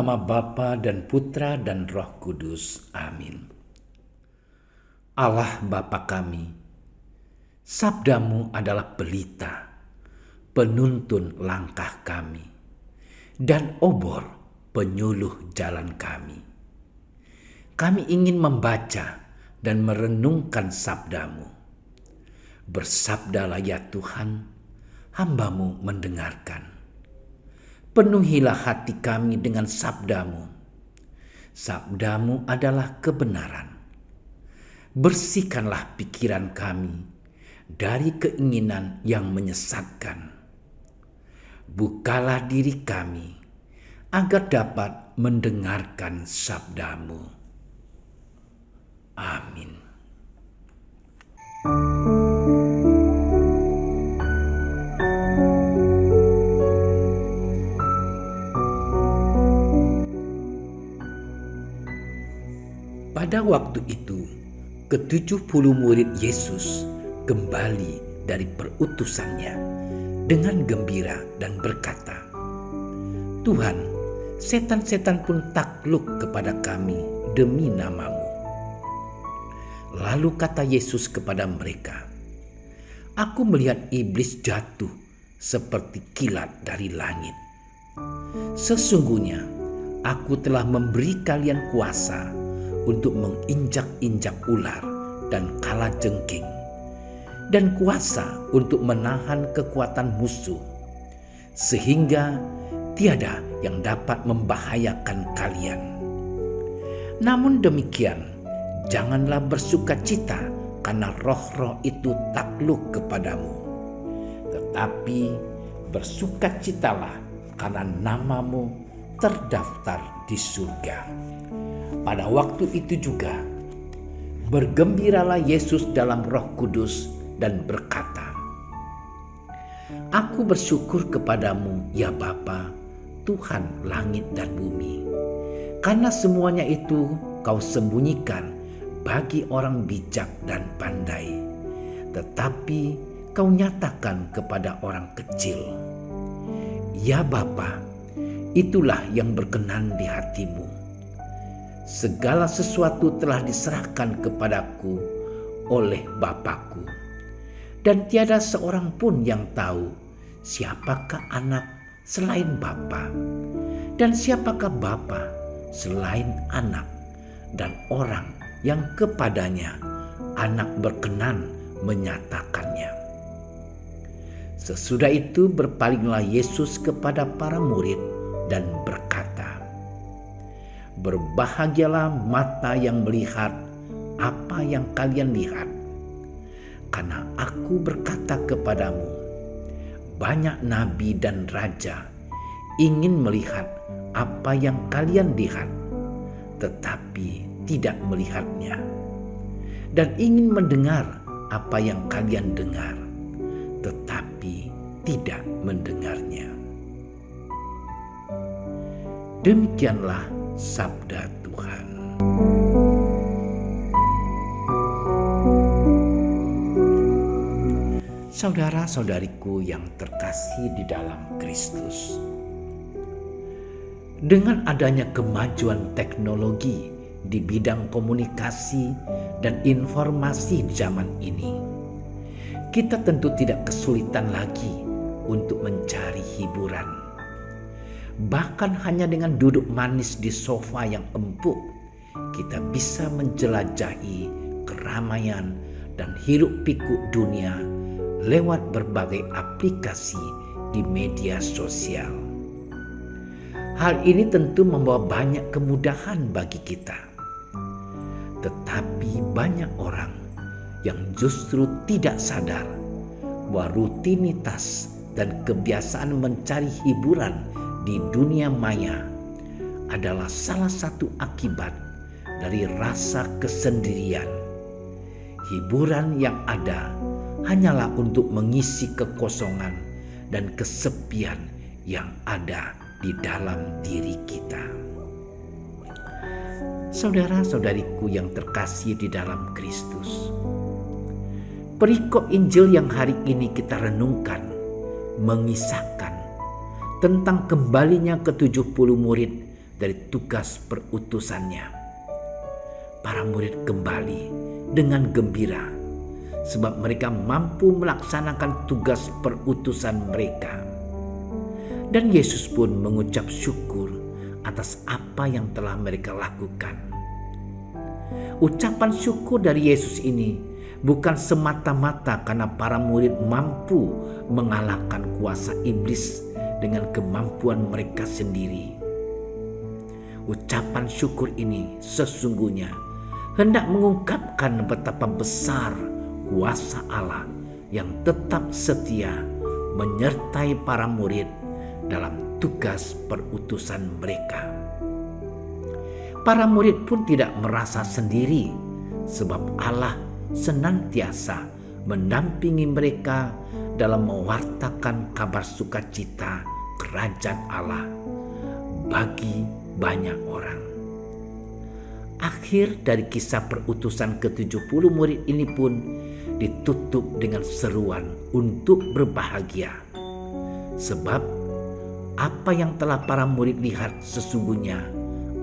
nama Bapa dan Putra dan Roh Kudus. Amin. Allah Bapa kami, sabdamu adalah pelita, penuntun langkah kami, dan obor penyuluh jalan kami. Kami ingin membaca dan merenungkan sabdamu. Bersabdalah ya Tuhan, hamba-Mu mendengarkan. Penuhilah hati kami dengan sabdamu. Sabdamu adalah kebenaran. Bersihkanlah pikiran kami dari keinginan yang menyesatkan. Bukalah diri kami agar dapat mendengarkan sabdamu. Amin. Pada waktu itu, ke-70 murid Yesus kembali dari perutusannya dengan gembira dan berkata, "Tuhan, setan-setan pun takluk kepada kami demi nama-Mu." Lalu kata Yesus kepada mereka, "Aku melihat iblis jatuh seperti kilat dari langit. Sesungguhnya aku telah memberi kalian kuasa untuk menginjak-injak ular dan kalajengking, dan kuasa untuk menahan kekuatan musuh, sehingga tiada yang dapat membahayakan kalian. Namun demikian, janganlah bersukacita karena roh-roh itu takluk kepadamu, tetapi bersukacitalah karena namamu terdaftar di surga." Pada waktu itu juga, bergembiralah Yesus dalam Roh Kudus dan berkata, "Aku bersyukur kepadamu ya Bapa, Tuhan langit dan bumi, karena semuanya itu kau sembunyikan bagi orang bijak dan pandai, tetapi kau nyatakan kepada orang kecil. Ya Bapa, itulah yang berkenan di hatimu. Segala sesuatu telah diserahkan kepadaku oleh Bapakku, dan tiada seorang pun yang tahu siapakah anak selain Bapa, dan siapakah Bapa selain anak, dan orang yang kepadanya anak berkenan menyatakannya." Sesudah itu berpalinglah Yesus kepada para murid dan berkata, "Berbahagialah mata yang melihat apa yang kalian lihat. Karena aku berkata kepadamu, banyak nabi dan raja ingin melihat apa yang kalian lihat, tetapi tidak melihatnya, dan ingin mendengar apa yang kalian dengar, tetapi tidak mendengarnya." Demikianlah sabda Tuhan. Saudara-saudariku yang terkasih di dalam Kristus, dengan adanya kemajuan teknologi di bidang komunikasi dan informasi zaman ini, kita tentu tidak kesulitan lagi untuk mencari hiburan. Bahkan hanya dengan duduk manis di sofa yang empuk, kita bisa menjelajahi keramaian dan hiruk-pikuk dunia lewat berbagai aplikasi di media sosial. Hal ini tentu membawa banyak kemudahan bagi kita. Tetapi banyak orang yang justru tidak sadar bahwa rutinitas dan kebiasaan mencari hiburan di dunia maya adalah salah satu akibat dari rasa kesendirian. Hiburan yang ada hanyalah untuk mengisi kekosongan dan kesepian yang ada di dalam diri kita. Saudara-saudariku yang terkasih di dalam Kristus, perikop Injil yang hari ini kita renungkan mengisahkan tentang kembalinya ke-70 murid dari tugas perutusannya. Para murid kembali dengan gembira sebab mereka mampu melaksanakan tugas perutusan mereka. Dan Yesus pun mengucap syukur atas apa yang telah mereka lakukan. Ucapan syukur dari Yesus ini bukan semata-mata karena para murid mampu mengalahkan kuasa iblis dengan kemampuan mereka sendiri. Ucapan syukur ini sesungguhnya hendak mengungkapkan betapa besar kuasa Allah yang tetap setia menyertai para murid dalam tugas perutusan mereka. Para murid pun tidak merasa sendiri sebab Allah senantiasa mendampingi mereka dalam mewartakan kabar sukacita kerajaan Allah bagi banyak orang. Akhir dari kisah perutusan ke-70 murid ini pun ditutup dengan seruan untuk berbahagia. Sebab apa yang telah para murid lihat sesungguhnya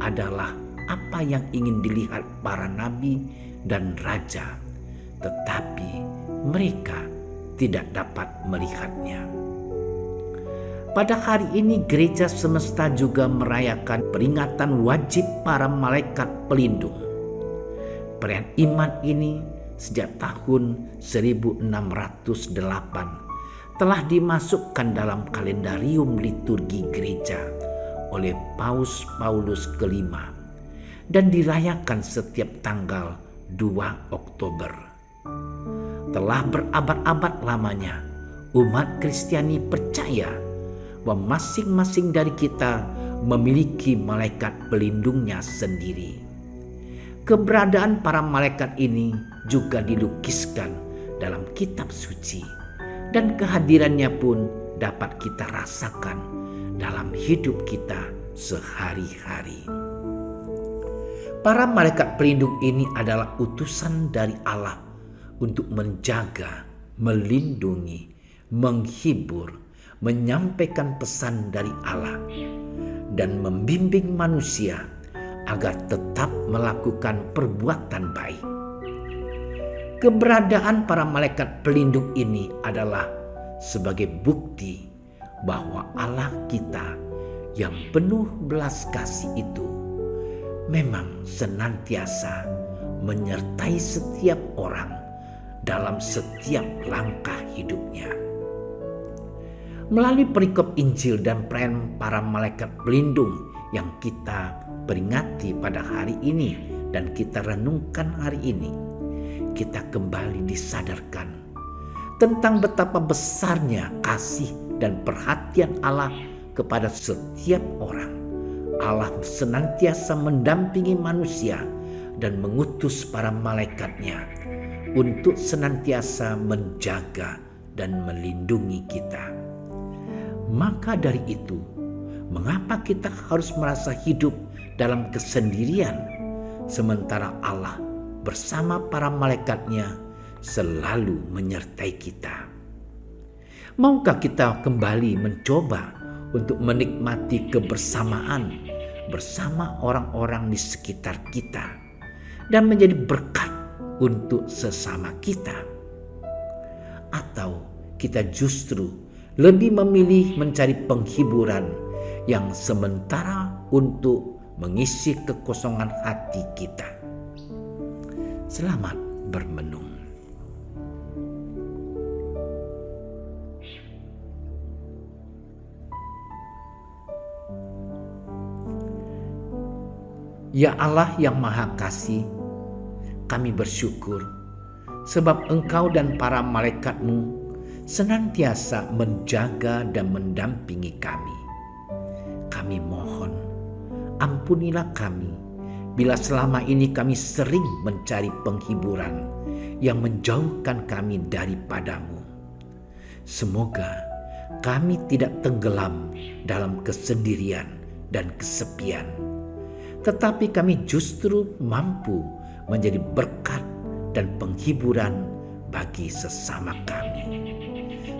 adalah apa yang ingin dilihat para nabi dan raja, tetapi mereka tidak dapat melihatnya. Pada hari ini gereja semesta juga merayakan peringatan wajib para malaikat pelindung. Perayaan iman ini sejak tahun 1608 telah dimasukkan dalam kalendarium liturgi gereja oleh Paus Paulus kelima dan dirayakan setiap tanggal 2 Oktober. Telah berabad-abad lamanya umat Kristiani percaya bahwa masing-masing dari kita memiliki malaikat pelindungnya sendiri. Keberadaan para malaikat ini juga dilukiskan dalam kitab suci. Dan kehadirannya pun dapat kita rasakan dalam hidup kita sehari-hari. Para malaikat pelindung ini adalah utusan dari Allah untuk menjaga, melindungi, menghibur, menyampaikan pesan dari Allah, dan membimbing manusia agar tetap melakukan perbuatan baik. Keberadaan para malaikat pelindung ini adalah sebagai bukti bahwa Allah kita yang penuh belas kasih itu memang senantiasa menyertai setiap orang dalam setiap langkah hidupnya. Melalui perikop Injil dan perayaan para malaikat pelindung yang kita peringati pada hari ini dan kita renungkan hari ini, kita kembali disadarkan tentang betapa besarnya kasih dan perhatian Allah kepada setiap orang. Allah senantiasa mendampingi manusia dan mengutus para malaikatnya untuk senantiasa menjaga dan melindungi kita. Maka dari itu, mengapa kita harus merasa hidup dalam kesendirian sementara Allah bersama para malaikatnya selalu menyertai kita? Maukah kita kembali mencoba untuk menikmati kebersamaan bersama orang-orang di sekitar kita dan menjadi berkat untuk sesama kita? Atau kita justru lebih memilih mencari penghiburan yang sementara untuk mengisi kekosongan hati kita? Selamat bermenung. Ya Allah yang Maha Kasih, kami bersyukur sebab Engkau dan para malaikatmu senantiasa menjaga dan mendampingi kami. Kami mohon, ampunilah kami bila selama ini kami sering mencari penghiburan yang menjauhkan kami daripadamu. Semoga kami tidak tenggelam dalam kesendirian dan kesepian, tetapi kami justru mampu menjadi berkat dan penghiburan bagi sesama kami.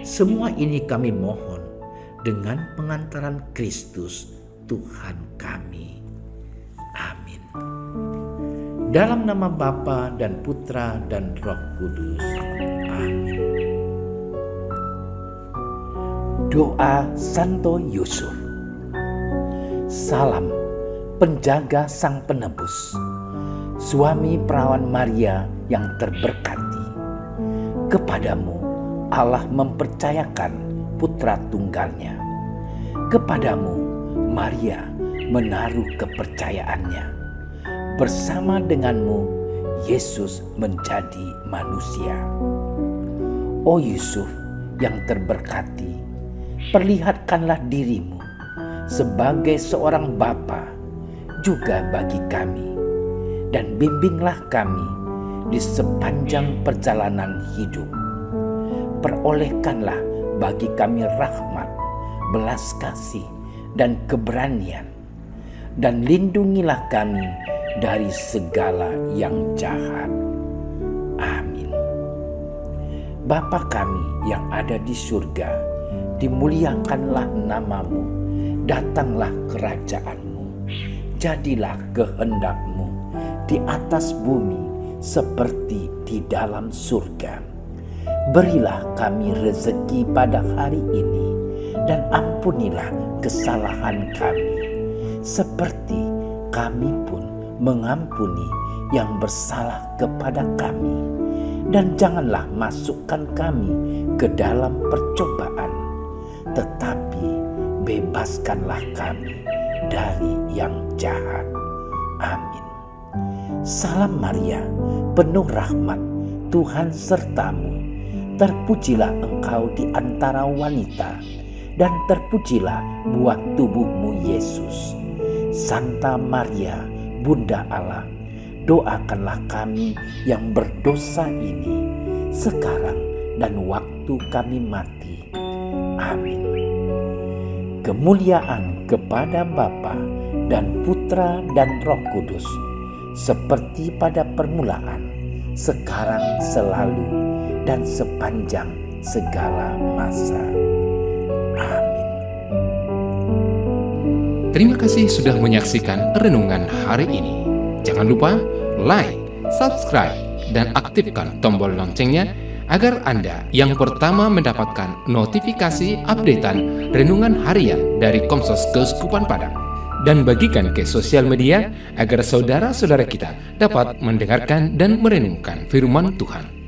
Semua ini kami mohon dengan pengantaran Kristus Tuhan kami. Dalam nama Bapa dan Putra dan Roh Kudus. Amin. Doa Santo Yusuf. Salam penjaga Sang Penebus, suami perawan Maria yang terberkati. Kepadamu Allah mempercayakan putra tunggalnya. Kepadamu Maria menaruh kepercayaannya. Bersama denganmu Yesus menjadi manusia. O Yusuf yang terberkati, perlihatkanlah dirimu sebagai seorang bapa juga bagi kami, dan bimbinglah kami di sepanjang perjalanan hidup. Perolehkanlah bagi kami rahmat, belas kasih, dan keberanian, dan lindungilah kami dari segala yang jahat. Amin. Bapa kami yang ada di surga, dimuliakanlah namamu, datanglah kerajaan-Mu, jadilah kehendak-Mu di atas bumi seperti di dalam surga. Berilah kami rezeki pada hari ini, dan ampunilah kesalahan kami, seperti kami pun mengampuni yang bersalah kepada kami. Dan janganlah masukkan kami ke dalam percobaan, tetapi bebaskanlah kami dari yang jahat. Amin. Salam Maria, penuh rahmat, Tuhan sertamu. Terpujilah engkau di antara wanita, dan terpujilah buah tubuhmu Yesus. Santa Maria, Bunda Allah, doakanlah kami yang berdosa ini, sekarang dan waktu kami mati. Amin. Kemuliaan kepada Bapa dan Putra dan Roh Kudus, seperti pada permulaan, sekarang, selalu, dan sepanjang segala masa. Amin. Terima kasih sudah menyaksikan renungan hari ini. Jangan lupa like, subscribe, dan aktifkan tombol loncengnya agar Anda yang pertama mendapatkan notifikasi updatean renungan harian dari Komsos Keuskupan Padang. Dan bagikan ke sosial media agar saudara-saudara kita dapat mendengarkan dan merenungkan firman Tuhan.